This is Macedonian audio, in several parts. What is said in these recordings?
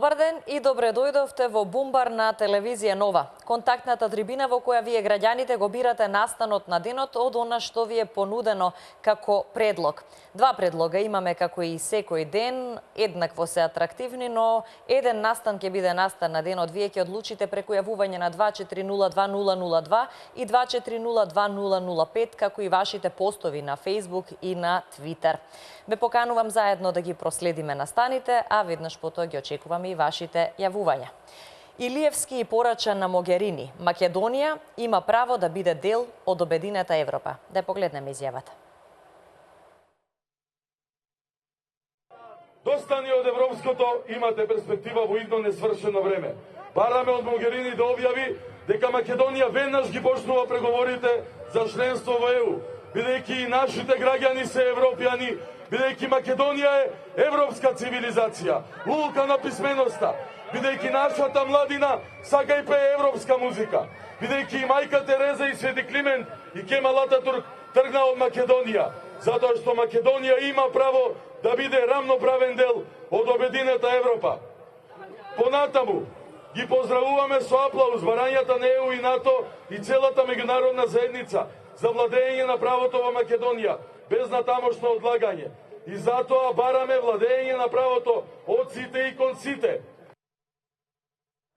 Добар ден и добре дојдовте во Бумбар на телевизија Нова. Контактната трибина во која вие граѓаните го бирате настанот на денот од она што ви е понудено како предлог. Два предлога имаме како и секој ден, еднакво се атрактивни, но еден настан ќе биде настан на денот. Вие ќе одлучите преку јавување на 2402-002 и 2402-005, како и вашите постови на Facebook и на Twitter. Ве поканувам заедно да ги проследиме настаните, а веднаш потоа ги очекуваме и вашите јавувања. Илиевски порача на Могерини. Македонија има право да биде дел од обединета Европа. Да погледнеме изјавата. Доста ни од европското, имате перспектива во идно несвршено време. Бараме од Могерини да објави дека Македонија веднаш ги почнува преговорите за членство во ЕУ, бидејќи и нашите граѓани се европјани, бидејќи Македонија е европска цивилизација, улка на писменоста, бидејќи нашата младина сака и пее европска музика, бидејќи и мајка Тереза и Свети Климент и Кемал Ататурк тргна од Македонија, затоа што Македонија има право да биде рамноправен дел од обединета Европа. Понатаму, ги поздравуваме со аплауз барањата на ЕУ и НАТО и целата меѓународна заедница за владење на правото во Македонија, без натамошно одлагање. И затоа бараме владење на правото од сите и кон сите.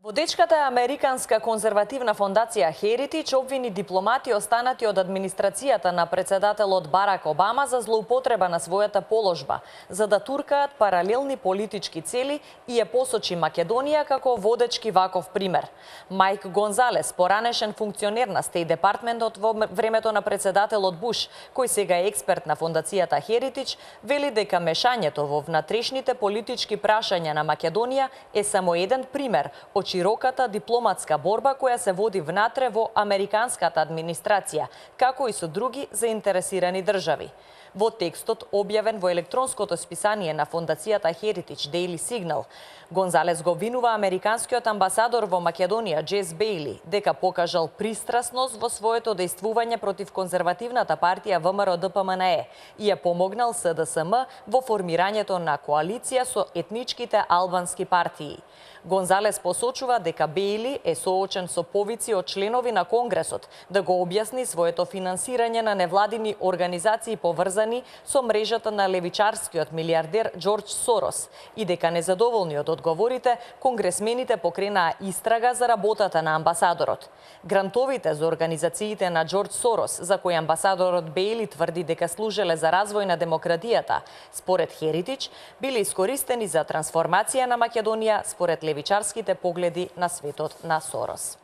Водечката Американска конзервативна фондација Heritage обвини дипломати останати од администрацијата на председателот Барак Обама за злоупотреба на својата положба, за да туркаат паралелни политички цели и ја посочи Македонија како водечки ваков пример. Майк Гонзалес, поранешен функционер на Стейт Департментот во времето на председателот Буш, кој сега е експерт на фондацијата Heritage, вели дека мешањето во внатрешните политички прашања на Македонија е само еден пример од широката дипломатска борба која се води внатре во американската администрација, како и со други заинтересирани држави. Во текстот, објавен во електронското списание на фондацијата Heritage Daily Signal, Гонзалес го обвинува американскиот амбасадор во Македонија Джес Бејли дека покажал пристрасност во своето дејствување против конзервативната партија ВМРО-ДПМНЕ и ја помогнал СДСМ во формирањето на коалиција со етничките албански партии. Гонзалес посочува дека Бејли е соочен со повици од членови на Конгресот да го објасни своето финансирање на невладини организации поврзани со мрежата на левичарскиот милиардер Џорџ Сорос и дека незадоволни од одговорите, конгресмените покренаа истрага за работата на амбасадорот. Грантовите за организациите на Џорџ Сорос, за кои амбасадорот Бејли тврди дека служеле за развој на демократијата, според Heritage, биле искористени за трансформација на Македонија според левичарските погледи на светот на Сорос.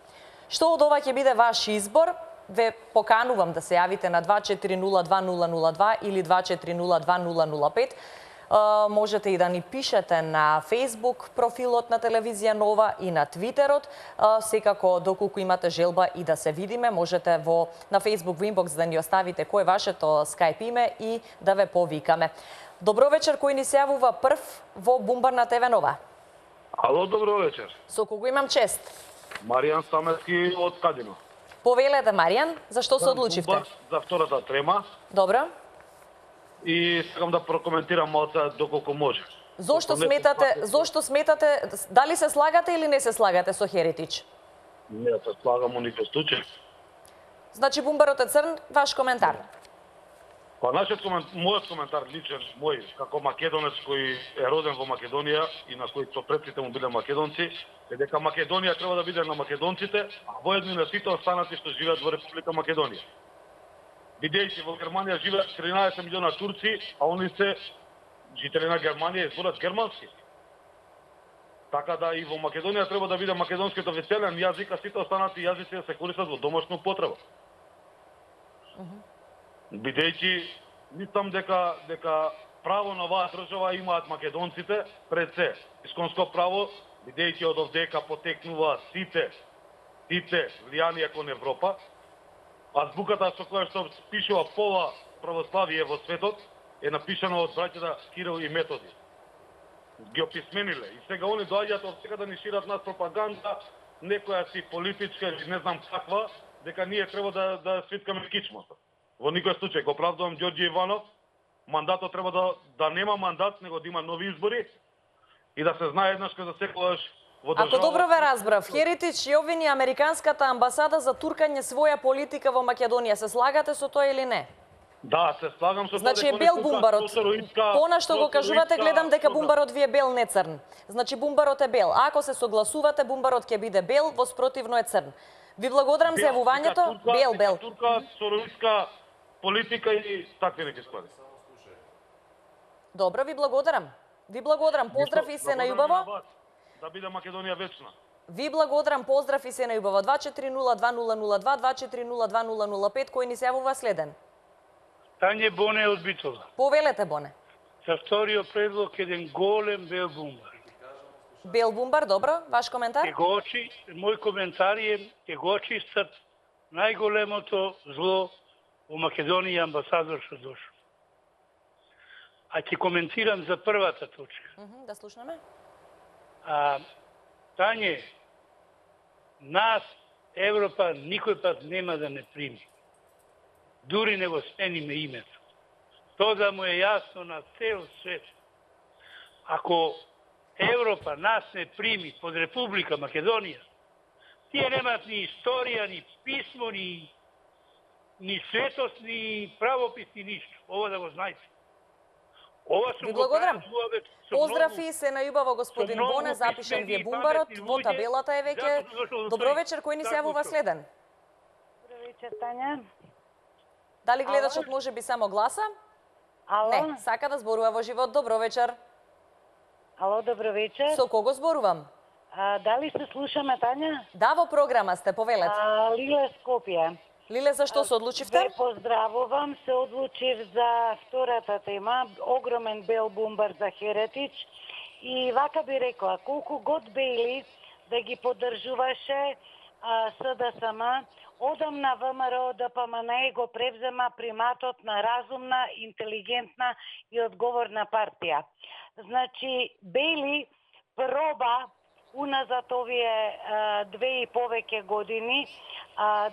Што од ова ќе биде ваш избор? Ве поканувам да се јавите на 2402-002 или 2402-005. Можете и да ни пишете на Facebook профилот на телевизија Нова и на Твитерот. Секако, доколку имате желба и да се видиме, можете на Facebook во инбокс да ни оставите кој е вашето Skype име и да ве повикаме. Добро вечер, кој ни се јавува прв во Бумбар на ТВ Нова? Ало, добро вечер. Со кого имам чест? Маријан Стамески од Кадино. Повелете, Маријан, зашто се одлучивте? За втората трема. Добро. И сакам да прокоментирам малце доколку може. Зошто сметате, дали се слагате или не се слагате со Heritage? Не се слагам во никој случај. Значи Бумбарот е црн, ваш коментар? Па мојот коментар личен, мој, како македонец кој е роден во Македонија и на кој со предците му биле македонци, е дека Македонија треба да биде на македонците, а воедно на сите останати што живеат во Република Македонија. Бидејќи во Германија живеат 13 милиона турци, а они се жители на Германија и зборат германски. Така да и во Македонија треба да биде македонскиот официјален јазик, а сите останати јазици да се користат во домашна употреба. Бидејќи мислам дека право на оваа држава имаат македонците пред се. Исконско право, бидејќи од овдека потекнуваат сите влијанија кон Европа. Азбуката со која што пишува пола православие во светот е напишана од браќата Кирил и Методи. Ги описмениле и сега они доаѓаат од сега да ни шират нас пропаганда, некоја си политичка или не знам каква, дека ние треба да свиткаме кичмата. Во никој случај го оправдувам Ѓорѓе Иванов, мандатот треба да нема мандат, него да има нови избори и да се знае еднаш за секогаш во држава. Ако добро ве разбрав, Херитич ја обвини Американската амбасада за туркање своја политика во Македонија. Се слагате со тоа или не? Да, се слагам со тоа. Значи е бел бумбарот. Пона што го кажувате, гледам дека бумбарот ви е бел, не црн. Значи бумбарот е бел. Ако се согласувате, бумбарот ќе биде бел, во спротивно е црн. Ви благодарам за јавувањето. Бел. Турка, соровитска политика и такви неки ствари. Добро, ви благодарам. Ви благодарам. Поздрав и се најубаво. Да биде Македонија вечна. Ви благодарам, поздрав и се најубаво. 2402002, 2402005, кој ни се јавува следен. Тање Боне од Битола. Повелете, Боне. За вториот предлог еден голем бел бумбар. Бел бумбар, добро. Ваш коментар? Мој коментар е ќе го очистат најголемото зло во Македонија амбасадор што дошол. А ќе коментирам за првата точка. Да слушнеме. Тање, нас Европа никој пат нема да не прими. Дури не го смениме името. Тоа да му е јасно на цел свет. Ако Европа нас не прими под Република Македонија, тие немат ни историја, ни писмо, ни светост, ни правопис, ни ништо. Ова да го знаете. Ова сум Ви го благодарам. правил Поздрав и се најубаво, господин Боне, запишен ви е бумбарот, во табелата е веќе. Добро вечер, кој ни се јавува следен? Добро вечер, Тања. Дали гледачот може би само гласа? Ало? Не, сака да зборува во живот. Добро вечер. Ало, добро вечер. Со кого зборувам? Дали се слушаме, Тања? Да, во програма сте, повелете. Лиле Скопје. Лиле, зашто се одлучивте? Ве поздравувам, се одлучив за втората тема, огромен бел бумбар за Херетич. И вака би рекла, колку год бели да ги поддржуваше СДСМ, одамна ВМРО ДПМН го превзема приматот на разумна, интелигентна и одговорна партија. Значи, бели проба уназад овие 2 и повеќе години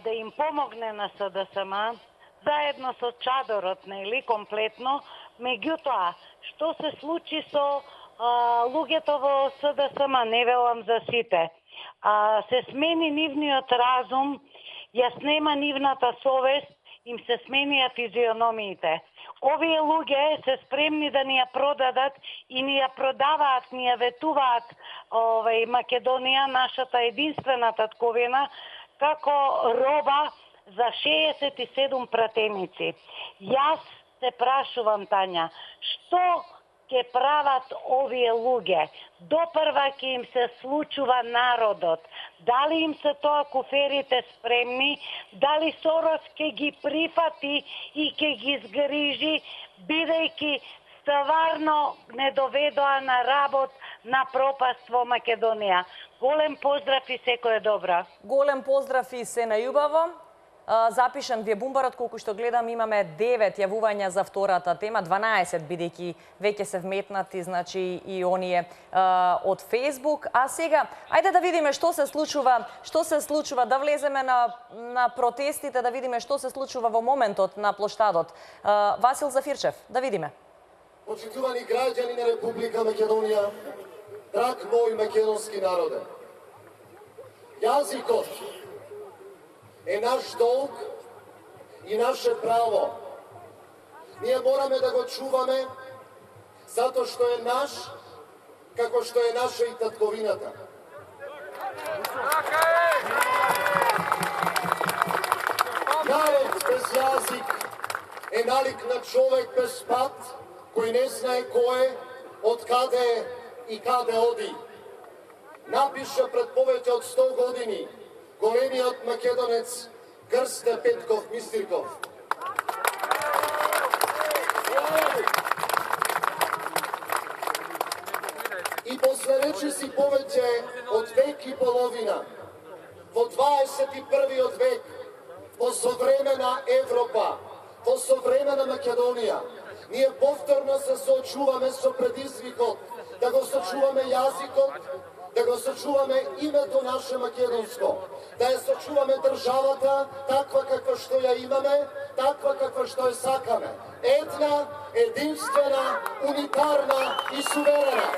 да им помогне на СДСМ, заедно со чадорот, нели, комплетно. Меѓутоа, што се случи со луѓето во СДСМ, не велам за сите. Се смени нивниот разум, ја снема нивната совест, им се сменија физиономиите. Овие луѓе се спремни да ни ја продадат и ни ја продаваат, ни ја ветуваат Македонија, нашата единствена татковина, како роба за 67 пратеници. Јас се прашувам, Тања, што ќе прават овие луѓе? Допрва ќе им се случува народот. Дали им се тоа куферите спремни? Дали Сорос ќе ги прифати и ќе ги згрижи, бидејќи стварно не доведоа на работ на пропаст во Македонија? Голем поздрав и секое добро. Голем поздрав и се најубаво. Запишан ви е бумбарот, колку што гледам имаме 9 јавувања за втората тема, 12 бидејќи веќе се вметнати, значи и оние од Facebook. А сега, ајде да видиме што се случува, да влеземе на протестите, да видиме што се случува во моментот на плоштадот. Васил Зафирчев, да видиме. Почитувани граѓани на Република Македонија, драг мој македонски народе, јазикот е наш долг и наше право. Ние мораме да го чуваме, затоа што е наш, како што е наша и татковината. Народ без јазик е налик на човек без пат, кој не знае кој е, од каде и каде оди. Напиша пред повеќе од 100 години големиот македонец Крсте Петков Мистирков. И после речиси повеќе од век и половина, во 21. век, во современа Европа, во современа Македонија, ние повторно се соочуваме со предизвикот да го сочуваме јазикот, да го сочуваме името наше македонско, да ја сочуваме државата таква каква што ја имаме, таква каква што ја сакаме. Една, единствена, унитарна и суверена.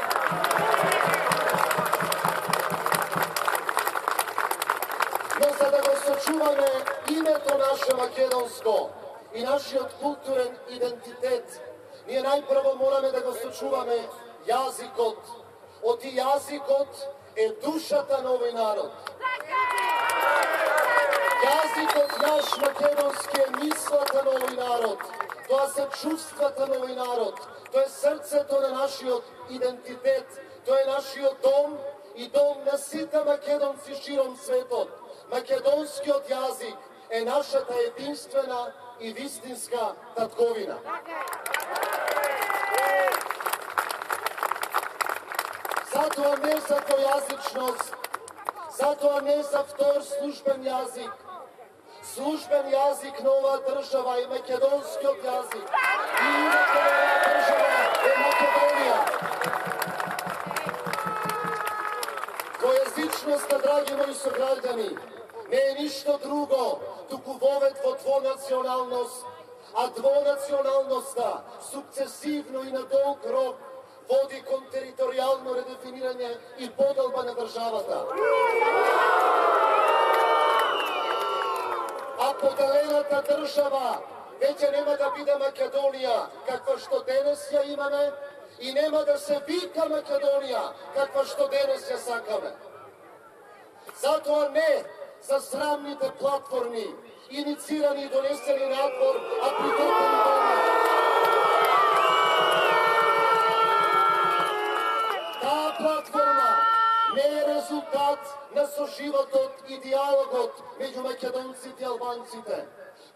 Но за да го сочуваме името наше македонско и нашиот културен идентитет, ние најпрво мораме да го сочуваме јазикот. Оти јазикот е душата на овој народ. Јазикот наш македонски е мислата на овој народ. Тоа се чувствата на овој народ. Тоа е срцето на нашиот идентитет. Тоа е нашиот дом и дом на сите македонци широм светот. Македонскиот јазик е нашата единствена и вистинска татковина. Затоа не за двојазичност, затоа не за втор службен јазик. Службен јазик на оваа држава е македонскиот јазик. И името на оваа држава е Македонија. Двојазичноста, драги мои сограѓани, не е ништо друго, туку вовед во двонационалност, а двонационалноста сукцесивно и на долг рок води кон територијално редефинирање и поделба на државата. А поделената држава веќе нема да биде Македонија, каква што денес ја имаме, и нема да се вика Македонија, каква што денес ја сакаме. Затоа не за срамните платформи, иницирани и донесени надвор, а притопени дома. Таа платформа не е резултат на соживотот и диалогот меѓу македонците и албанците.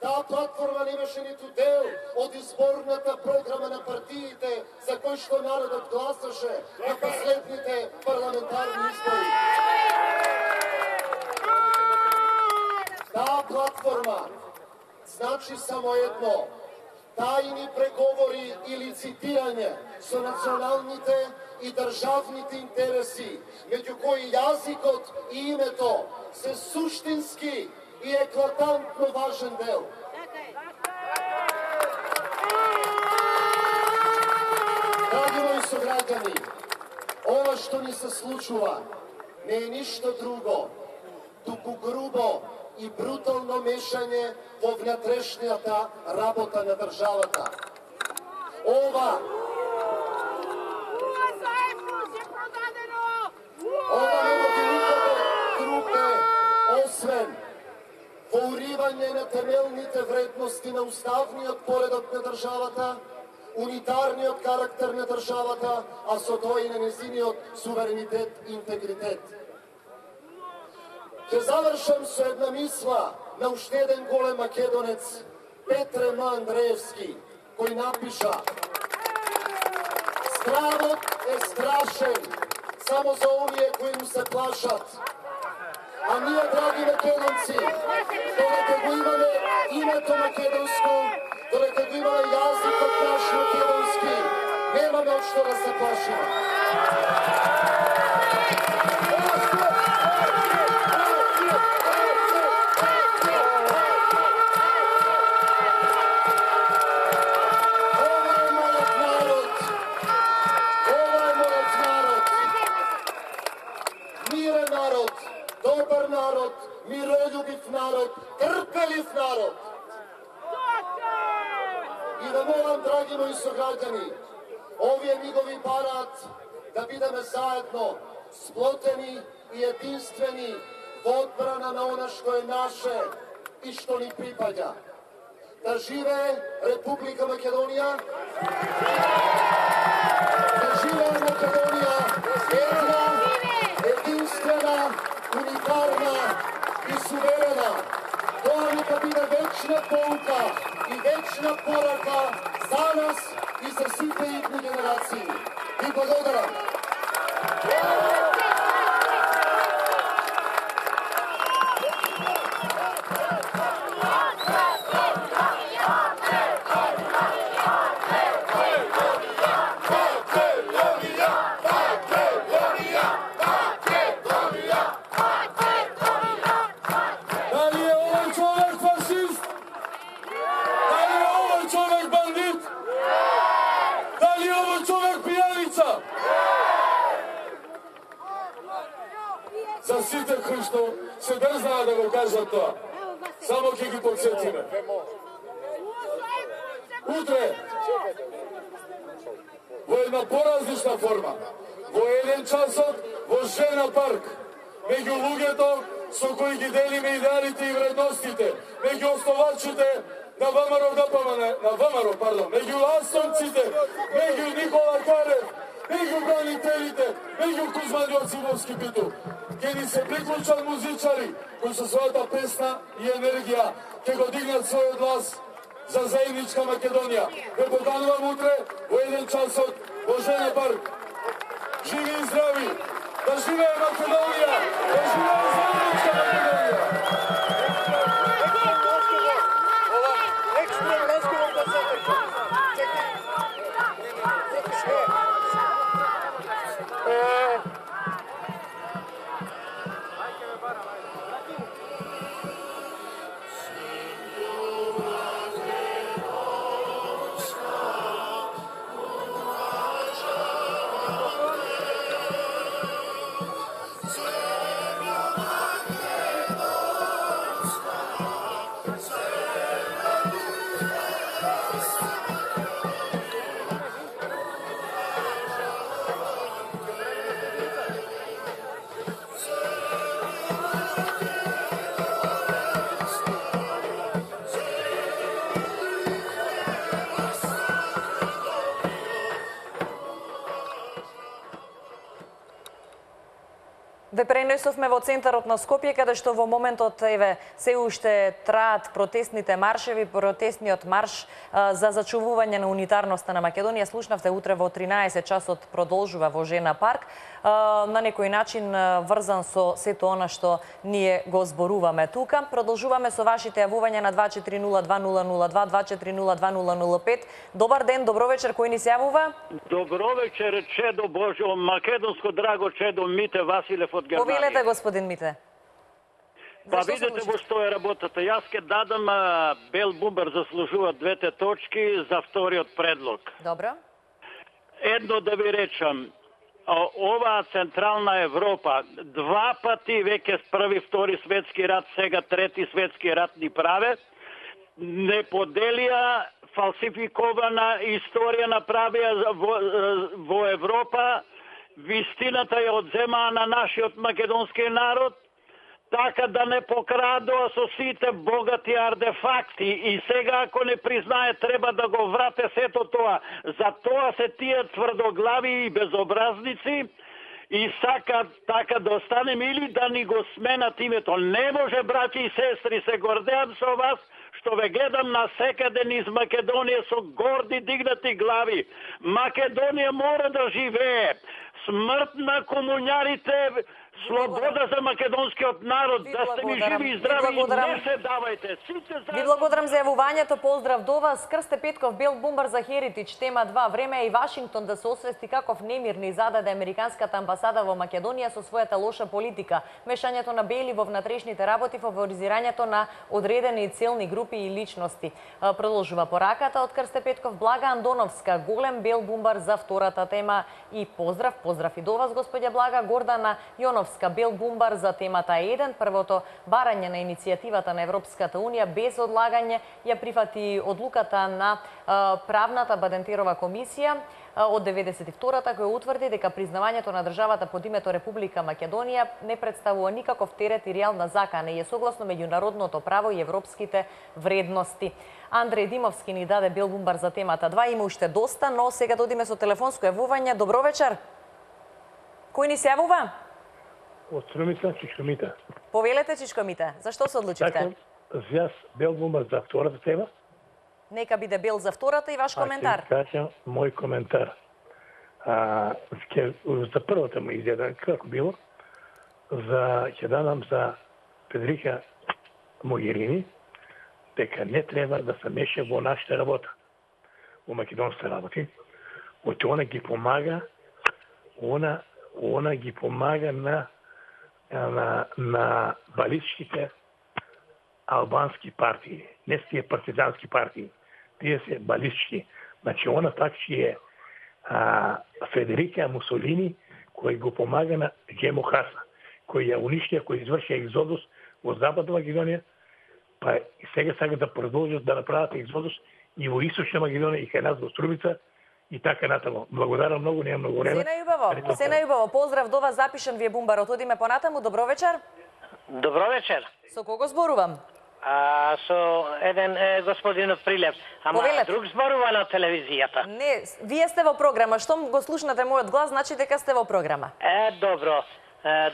Таа платформа немаше ниту дел од изборната програма на партиите за кои што народот гласаше на последните парламентарни избори. Таа платформа значи само едно: тајни преговори и лицитирање со националните и државните интереси, меѓу кои јазикот и името се суштински и еклатантно важен дел. Драги мои сограѓани, ова што ни се случува не е ништо друго, туку грубо и брутално мешање во внатрешнијата работа на државата. Ова не води никаде друге, освен во уривање на темелните вредности на уставниот поредок на државата, унитарниот карактер на државата, а со тоа и на незиниот суверенитет и интегритет. Ќе завршам со една мисла на уште еден голем македонец, Петре М. Андреевски, кој напиша: стравот е страшен само за оние кои му се плашат. А ние, драги македонци, додека го имаме името македонско, додека го имаме јазикот наш македонски, немаме од што да се плашиме. Добар народ, мирољубив народ, трпелив народ. И да молам, драги мои сограѓани, овие мигови бараат да бидеме заедно, сплотени и единствени во одбрана на она што е наше и што ни припаѓа. Да живее Република Македонија, да живее Македонија, една, единствена, унитарна и суверена. Тоа нека биде вечна поука и вечна порака за нас и за сите идни генерации. Ви благодарам. за сите кои што се дрзнаа да го кажат тоа. Само ќе ги подсетиме. Утре, во една поразлична форма, во 1 часот, во Жена парк, меѓу луѓето со кои ги делиме идеалите и вредностите, меѓу основачите на ВМРО, меѓу ластонците, меѓу Никола Карев, меѓу бранителите, меѓу Кузман Јоцимовски биту. Ке ни се приклучат музичари кои со својата песна и енергија ќе го дигнат својот глас за заедничка Македонија. Ве поканувам утре во 1 часот во Жена парк. Живи и здрави! Да живее Македонија! Да живее заедничка Македонија! Ве пренесовме во центарот на Скопје, каде што во моментот се уште траат протестните маршеви, протестниот марш за зачувување на унитарноста на Македонија. Слушнавте утре во 13 часот продолжува во Жена парк, на некој начин врзан со сето она што ние го зборуваме тука. Продолжуваме со вашите јавувања на 2402-002, 2402-005. Добар ден, добро вечер, кој ни се јавува? Добро вечер, чедо Божо, македонско драго чедо Мите Василев од Германија. Повелете, господин Мите. Па видите во што е работата. Јас ке дадам Бел Бумбар заслужува 2 точки за вториот предлог. Добро. Едно да ви речам, оваа Централна Европа 2 пати веќе први, втори светски рат, сега трети светски рат ни праве, не поделија фалсификована историја направија во Европа, вистината ја одземаа на нашиот македонски народ, така да не покрадоа со сите богати артефакти и сега ако не признае треба да го врате сето тоа. За тоа се тие тврдоглави и безобразници и сакат така да останем или да ни го сменат името. Не може, браќи и сестри, се гордеам со вас што ве гледам на секаде низ Македонија со горди дигнати глави. Македонија мора да живее. Смрт на комуњарите, слобода за македонскиот народ, да сте ми живи и здрави и не се давајте. Ви благодарам за јавувањето, поздрав до вас. Крсте Петков, Бел Бумбар за Херитич, тема 2. Време е и Вашингтон да се освести каков немир ни зададе Американската амбасада во Македонија со својата лоша политика. Мешањето на бели во внатрешните работи, фаворизирањето на одредени целни групи и личности. Продолжува пораката од Крсте Петков. Блага Андоновска, голем Бел Бумбар за втората тема и поздрав и до вас, господја Блага. Гордана Јоновска, Бел Бумбар за темата 1. Првото барање на иницијативата на Европската Унија без одлагање ја прифати одлуката на правната Бадентерова комисија од 92-та, која утврди дека признавањето на државата под името Република Македонија не представува никаков терет и реална закана и е согласно меѓународното право и европските вредности. Андреј Димовски ни даде Бел Бумбар за темата 2. Има уште доста, но сега да одиме со телефонско јавување. Добро вечер. Кој ни се јавува? Од Струмица, Чичкомита. Повелете, Чичкомите. Зашто се одлучивте? Така, јас Бел Бумбар за втората тема. Нека биде Бел за втората и ваш коментар. Ќе кажам мој коментар. За првата му изјада, како било, ќе дадам за Федерика Могерини, дека не треба да се меша во нашата работа, во македонските работи. Она ги помага, она ги помага на баличките албански партии, не с тие партизански партии, тие се балички. Значи, она такши е Федерика Мусолини, кој го помага на Джемо Хаса, кои ја уништија, кои извршија екзодус во Западна Македонија, па и сега сакат да продолжат да направат екзодус и во Источна Македонија и кај нас во Струмица и така натаму. Благодарам многу, нема многу време. Се најубаво. Поздрав до вас, запишан ви е бумбарот. Одиме понатаму. Добро вечер. Добро вечер. Со кого зборувам? Со еден господинов Прилеп. Ама Повелете. друг зборува на телевизијата. Не, вие сте во програма. Штом го слушнате мојот глас, значи дека сте во програма. Добро.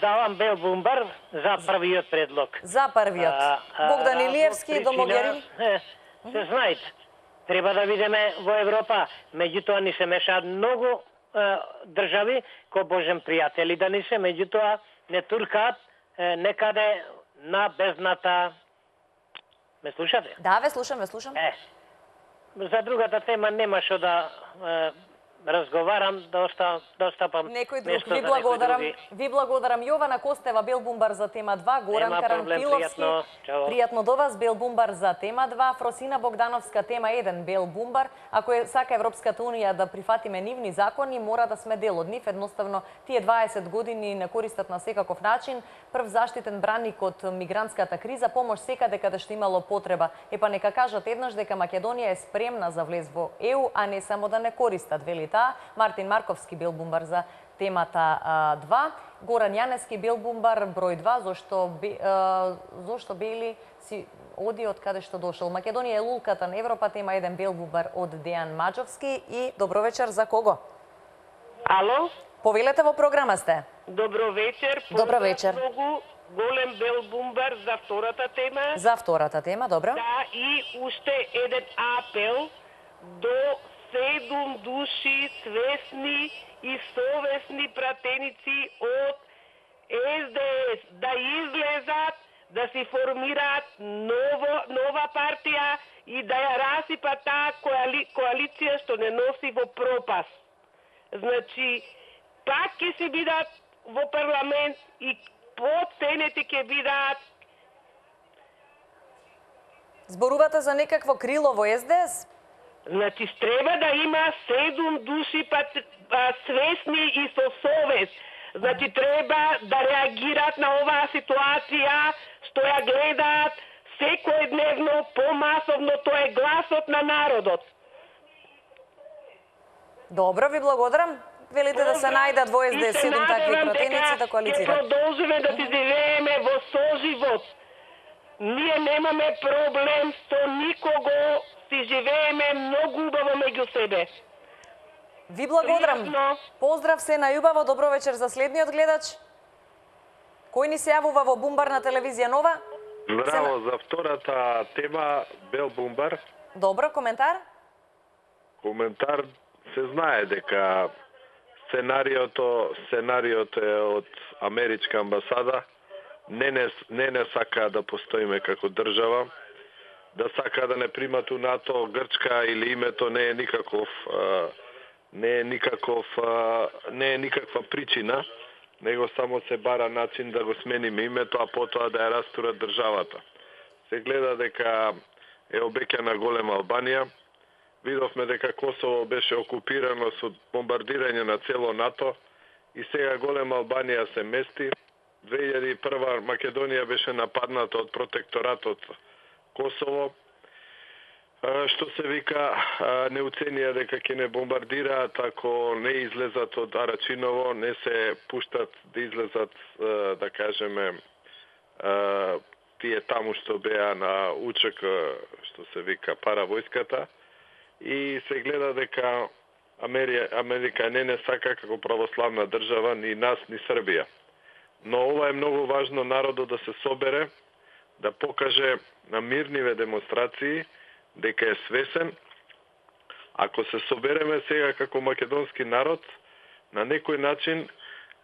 Давам бел бумбар за првиот предлог. За првиот. Богдан Илиевски до Могерини. Се знаете. Треба да видиме во Европа, меѓутоа ни се мешаат многу држави кои божем пријатели да ни се, меѓутоа не туркаат некаде на бездната. Ме слушате? Да, ве слушам. За другата тема нема што да разговарам, да остапам. Некој друг. Ви благодарам. Ви благодарам. Јована Костева, бел бумбар за тема 2, Горан Карамфиловски. Пријатно до вас, бел бумбар за тема 2, Фросина Богдановска, тема 1, бел бумбар. Ако сака Европската унија да прифатиме нивни закони, мора да сме дел од нив. Едноставно, тие 20 години не користат на секаков начин. Прв заштитен браник од мигрантската криза, помош секаде каде што имало потреба. Епа нека кажат еднаш дека Македонија е спремна за влез во ЕУ, а не само да не користат, вели таа. Мартин Марковски, бел бумбар за темата 2. Горан Јанески, бел бумбар број 2, зошто бели си оди од каде што дошол. Македонија е лулката на Европа, тема 1, бел бумбар од Дејан Маџовски. И добро вечер за кого? Ало? Повелете, во програма сте. Добро вечер. Добро вечер. Многу голем бел бумбар за втората тема. За втората тема, добро. Да, и уште еден апел до 7 души свесни и совесни пратеници од СДС да излезат, да си формираат нова партија и да ја расипат таа коалиција што не носи во пропаст. Значи, пак ќе се бидат во парламент и подценети ќе бидат. Зборувате за некакво крило во СДС? Значи, треба да има 7 души свесни и со совест. Значи, треба да реагираат на оваа ситуација, што ја гледаат секојдневно, помасовно, тоа е гласот на народот. Добро, ви благодарам. Велите да се најдат во СДС 7 такви пратеници да коалицират. И продолжиме да си живееме во соживот. Ние немаме проблем со никого, си живееме многу убаво меѓу себе. Ви благодарам. Поздрав, се најубаво, добро вечер за следниот гледач. Кој ни се јавува во Бумбар на телевизија Нова? Браво, за втората тема бел бумбар. Добро, коментар? Коментар, се знае дека сценариото е од Америчка амбасада. Не сака да постоиме како држава, да сака да не примат у НАТО Грчка или името не е никаква причина, него само се бара начин да го смениме името, а потоа да ја растурат државата. Се гледа дека е обеќана голема Албанија. Видовме дека Косово беше окупирано со бомбардирање на цело НАТО и сега голема Албанија се мести. 2001 Македонија беше нападната од протекторатот Косово, што се вика не уценија дека ќе не бомбардираат ако не излезат од Арачиново, не се пуштат да излезат, да кажеме, тие таму што беа на УЧК, што се вика паравојската, и се гледа дека Америка не сака како православна држава ни нас, ни Србија. Но ова е многу важно народот да се собере, да покаже на мирниве демонстрации дека е свесен. Ако се собереме сега како македонски народ, на некој начин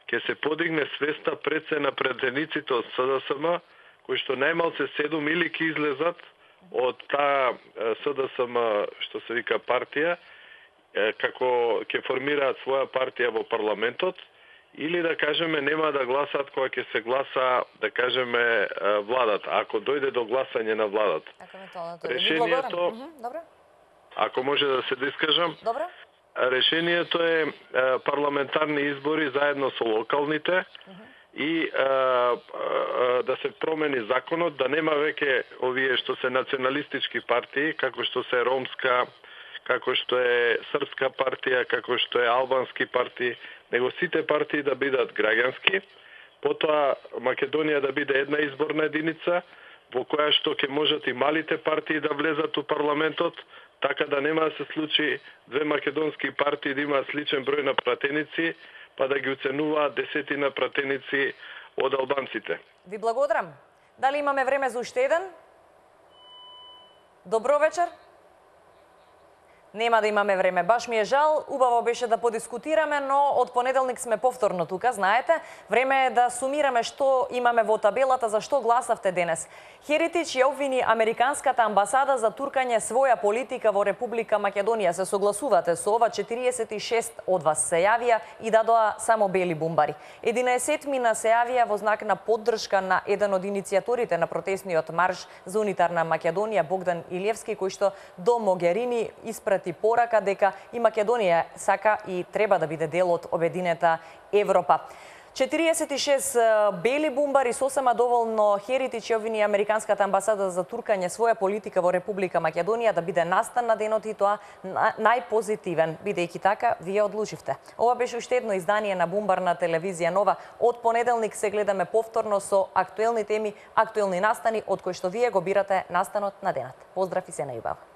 ќе се подигне свеста пред се на претениците од СДСМ, кои што најмалце 7 или ќе излезат од таа СДСМ, што се вика партија, како ќе формираат своја партија во парламентот, или да кажеме нема да гласат кога ќе се гласа, да кажеме, владата, ако дојде до гласање на владата. Решението, ако може да се искажам, решението е парламентарни избори заедно со локалните и да се промени законот, да нема веќе овие што се националистички партии, како што се ромска, како што е српска партија, како што е албански партии, него сите партии да бидат граѓански, потоа Македонија да биде една изборна единица, во која што ќе можат и малите партии да влезат у парламентот, така да нема да се случи две македонски партии да имаат сличен број на пратеници, па да ги оценуваат десетина пратеници од албанците. Ви благодарам. Дали имаме време за уште еден? Добро вечер. Нема да имаме време. Баш ми е жал, убаво беше да подискутираме, но од понеделник сме повторно тука, знаете. Време е да сумираме што имаме во табелата, за што гласавте денес. Херитич ја обвини Американската амбасада за туркање своја политика во Република Македонија. Се согласувате со ова? 46 од вас се јавија и дадоа само бели бумбари. 11 мина се јавија во знак на поддршка на еден од иницијаторите на протестниот марш за унитарна Македонија, Богдан Илиевски, кој што до Могерини испрати порака дека и Македонија сака и треба да биде дел од обединета Европа. 46 бели бумбари сосема доволно. Херитич ја обвини Американската амбасада за туркање своја политика во Република Македонија да биде настан на денот и тоа најпозитивен. Бидејќи така, вие одлучивте. Ова беше уште едно издание на Бумбарна телевизија Нова. Од понеделник се гледаме повторно со актуелни теми, актуелни настани, од кои што вие го бирате настанот на денот. Поздрав и се најубаво.